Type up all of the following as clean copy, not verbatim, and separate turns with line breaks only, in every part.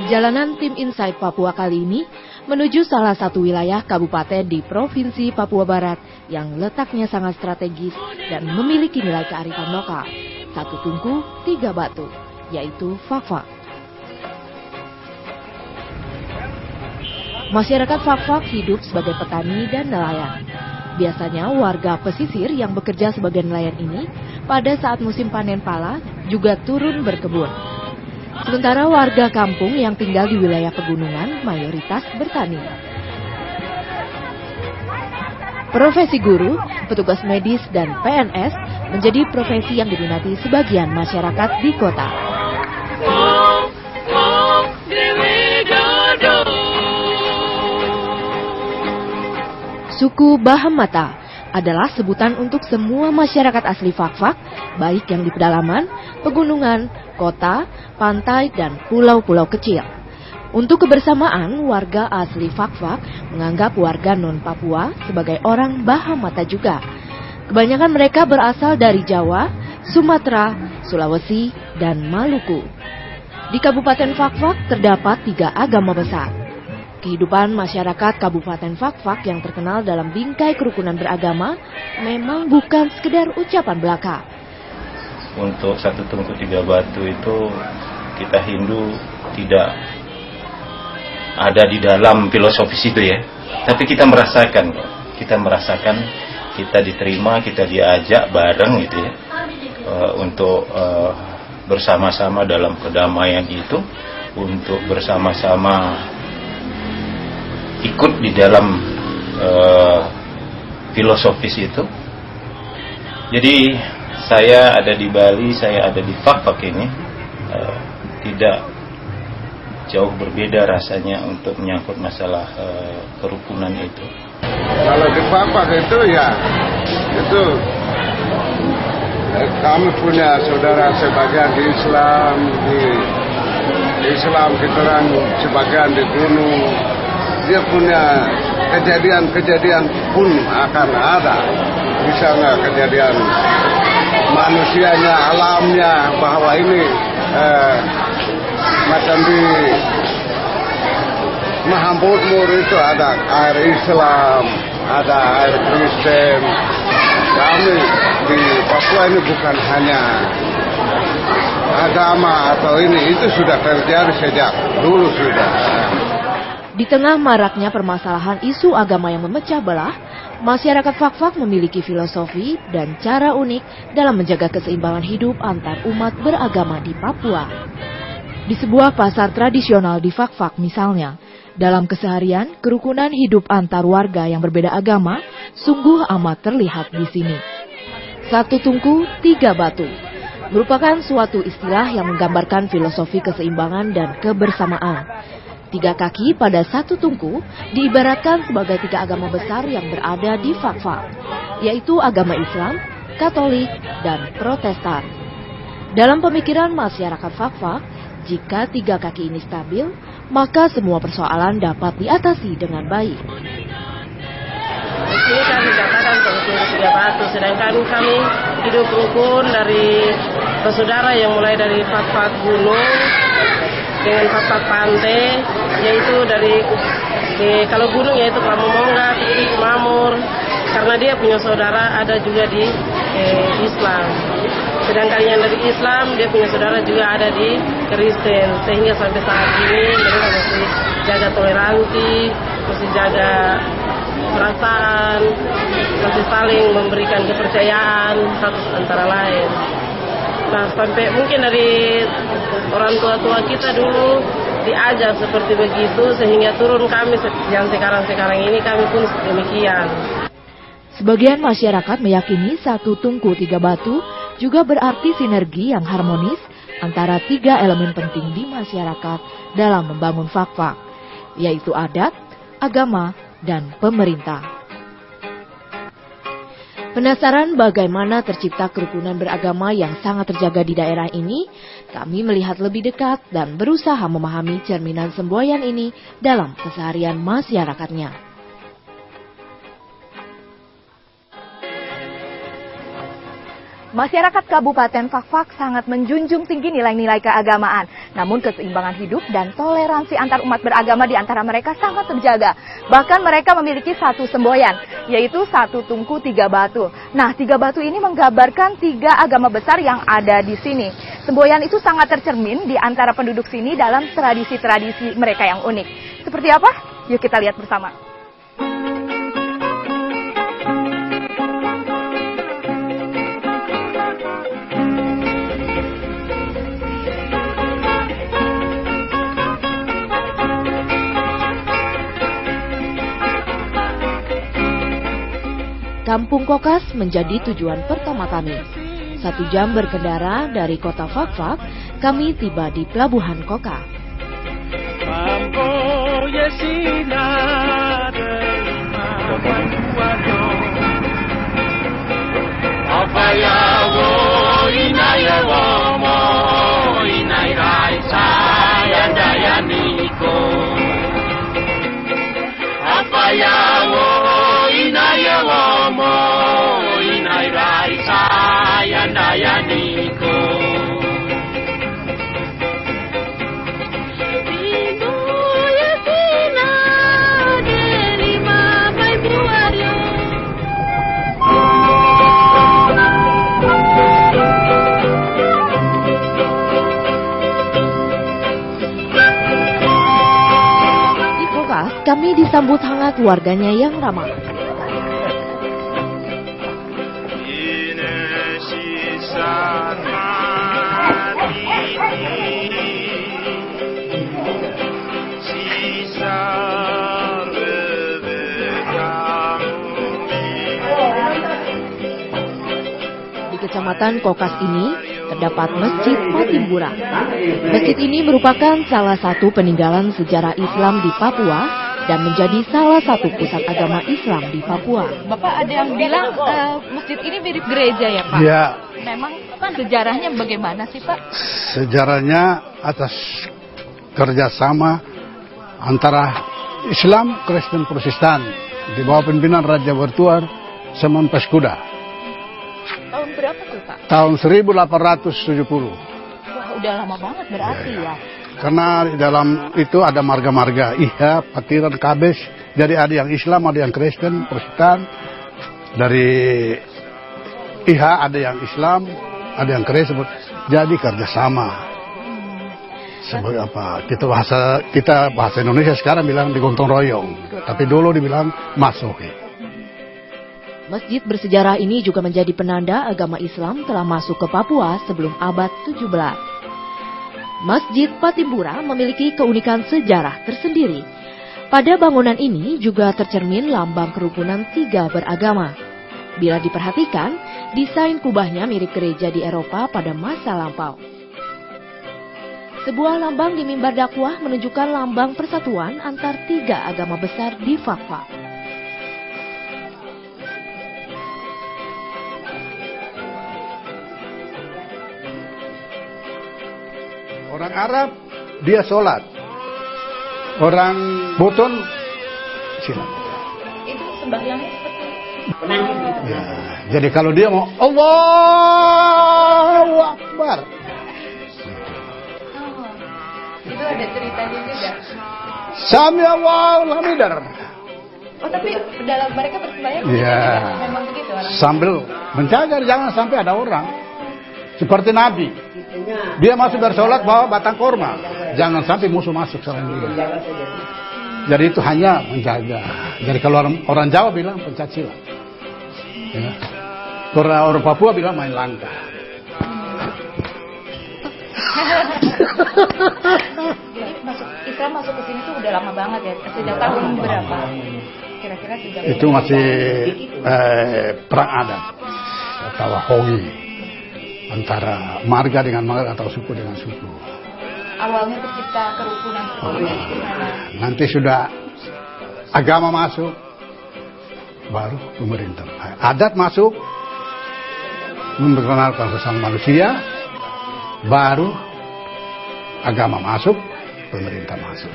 Perjalanan tim Insight Papua kali ini menuju salah satu wilayah kabupaten di Provinsi Papua Barat yang letaknya sangat strategis dan memiliki nilai kearifan lokal. Satu tungku, tiga batu, yaitu Fak-Fak. Masyarakat Fak-Fak hidup sebagai petani dan nelayan. Biasanya warga pesisir yang bekerja sebagai nelayan ini pada saat musim panen pala juga turun berkebun. Sementara warga kampung yang tinggal di wilayah pegunungan mayoritas bertani. Profesi guru, petugas medis, dan PNS menjadi profesi yang diminati sebagian masyarakat di kota. Suku Bahamata adalah sebutan untuk semua masyarakat asli Fak-Fak, baik yang di pedalaman, pegunungan, kota, pantai, dan pulau-pulau kecil. Untuk kebersamaan, warga asli Fak-Fak menganggap warga non-Papua sebagai orang Bahamata juga. Kebanyakan mereka berasal dari Jawa, Sumatera, Sulawesi, dan Maluku. Di Kabupaten Fak-Fak terdapat 3 agama besar. Kehidupan masyarakat Kabupaten Fak-Fak yang terkenal dalam bingkai kerukunan beragama memang bukan sekedar ucapan belaka.
Untuk satu tungku tiga batu itu kita Hindu tidak ada di dalam filosofis itu ya. Tapi kita merasakan kita diterima, kita diajak bareng gitu ya. Untuk bersama-sama dalam kedamaian itu, untuk bersama-sama ikut di dalam filosofis itu. Jadi saya ada di Bali, saya ada di Fak-Fak ini, tidak jauh berbeda rasanya untuk menyangkut masalah kerukunan itu.
Kalau di Fak-Fak itu ya, itu kami punya saudara sebagian di Islam, di Islam kita orang sebagian di gunung. Dia punya kejadian-kejadian pun akan ada. Misalnya kejadian manusianya, alamnya, bahwa ini macam di Mahamudmur itu ada air Islam, ada air Kristen. Kami di Papua ini bukan hanya agama atau ini, itu sudah terjadi sejak dulu sudah.
Di tengah maraknya permasalahan isu agama yang memecah belah, masyarakat Fak-Fak memiliki filosofi dan cara unik dalam menjaga keseimbangan hidup antar umat beragama di Papua. Di sebuah pasar tradisional di Fak-Fak misalnya, dalam keseharian, kerukunan hidup antar warga yang berbeda agama sungguh amat terlihat di sini. Satu tungku, tiga batu merupakan suatu istilah yang menggambarkan filosofi keseimbangan dan kebersamaan. 3 kaki pada satu tungku diibaratkan sebagai 3 agama besar yang berada di Fak-Fak, yaitu agama Islam, Katolik, dan Protestan. Dalam pemikiran masyarakat Fak-Fak, jika 3 kaki ini stabil, maka semua persoalan dapat diatasi dengan baik.
Di sini kami katakan tungku tiga batu, sedangkan kami hidup rukun dari bersaudara yang mulai dari Fak-Fak gunung dengan Fak-Fak pantai, yaitu kalau gunung yaitu Kelamomonga, Mamur, karena dia punya saudara ada juga di Islam. Sedangkan yang dari Islam dia punya saudara juga ada di Kristen, sehingga sampai saat ini mereka masih jaga toleransi, masih jaga perasaan, masih saling memberikan kepercayaan satu antara lain. Nah, sampai mungkin dari orang tua-tua kita dulu diajar seperti begitu, sehingga turun kami yang sekarang ini kami pun demikian.
Sebagian masyarakat meyakini satu tungku tiga batu juga berarti sinergi yang harmonis antara 3 elemen penting di masyarakat dalam membangun Fak-Fak, yaitu adat, agama, dan pemerintah. Penasaran bagaimana tercipta kerukunan beragama yang sangat terjaga di daerah ini? Kami melihat lebih dekat dan berusaha memahami cerminan semboyan ini dalam keseharian masyarakatnya.
Masyarakat Kabupaten Fakfak sangat menjunjung tinggi nilai-nilai keagamaan. Namun keseimbangan hidup dan toleransi antar umat beragama di antara mereka sangat terjaga. Bahkan mereka memiliki satu semboyan, yaitu satu tungku tiga batu. Nah, tiga batu ini menggambarkan tiga agama besar yang ada di sini. Semboyan itu sangat tercermin di antara penduduk sini dalam tradisi-tradisi mereka yang unik. Seperti apa? Yuk kita lihat bersama.
Kampung Kokas menjadi tujuan pertama kami. 1 jam berkendara dari kota Fakfak, kami tiba di Pelabuhan Koka. Kami disambut hangat warganya yang ramah. Di Kecamatan Kokas ini terdapat Masjid Patimbura. Masjid ini merupakan salah satu peninggalan sejarah Islam di Papua dan menjadi salah satu pusat agama Islam di Papua.
Bapak ada yang bilang masjid ini mirip gereja ya Pak?
Ya.
Memang sejarahnya bagaimana sih Pak?
Sejarahnya atas kerjasama antara Islam, Kristen, Protestan di bawah pimpinan Raja Bertuar Semon Peskuda.
Tahun berapa tuh Pak?
Tahun 1870.
Wah udah lama banget berarti ya.
Karena di dalam itu ada marga-marga Iha, Patiran, Kabes. Jadi ada yang Islam, ada yang Kristen, Protestan. Dari Iha ada yang Islam, ada yang Kristen. Jadi kerjasama. Sebagai apa? Kita bahasa Indonesia sekarang bilang digotong royong. Tapi dulu dibilang masuki.
Masjid bersejarah ini juga menjadi penanda agama Islam telah masuk ke Papua sebelum abad 17. Masjid Patimbura memiliki keunikan sejarah tersendiri. Pada bangunan ini juga tercermin lambang kerukunan 3 beragama. Bila diperhatikan, desain kubahnya mirip gereja di Eropa pada masa lampau. Sebuah lambang di mimbar dakwah menunjukkan lambang persatuan antar 3 agama besar di Fakfak.
Orang Arab, dia sholat. Orang Buton, silat.
Itu sembahyangnya seperti
Ya, jadi kalau dia mau Allahu Akbar.
itu ada ceritanya juga.
Sami Allahu Hamidar.
Oh tapi dalam mereka bersembahyang
Ya.
memang begitu orang.
Sambil menjaga jangan sampai ada orang. Seperti Nabi. Dia masuk bersolat bawa batang korma. Jangan sampai musuh masuk selain dia. Jadi itu hanya menjaga. Jadi kalau orang Jawa bilang pencak silat. Ya. Kalau orang Papua bilang main langkah.
Jadi Islam masuk ke sini tuh udah lama banget ya. Sejak tahun berapa? Kira-kira sejak
Itu masih perang adat atau hogi antara marga dengan marga atau suku dengan suku.
awalnya tercipta kerukunan seperti ini gimana?
Nanti sudah agama masuk, baru pemerintah. Adat masuk, memperkenalkan sesama manusia, baru agama masuk, pemerintah masuk.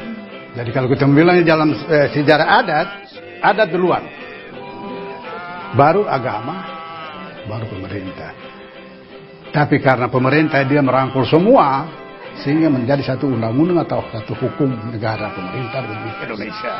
Jadi kalau kita bilang dalam sejarah adat duluan, baru agama, baru pemerintah. Tapi karena pemerintah dia merangkul semua, sehingga menjadi satu undang-undang atau satu hukum negara pemerintah Republik Indonesia.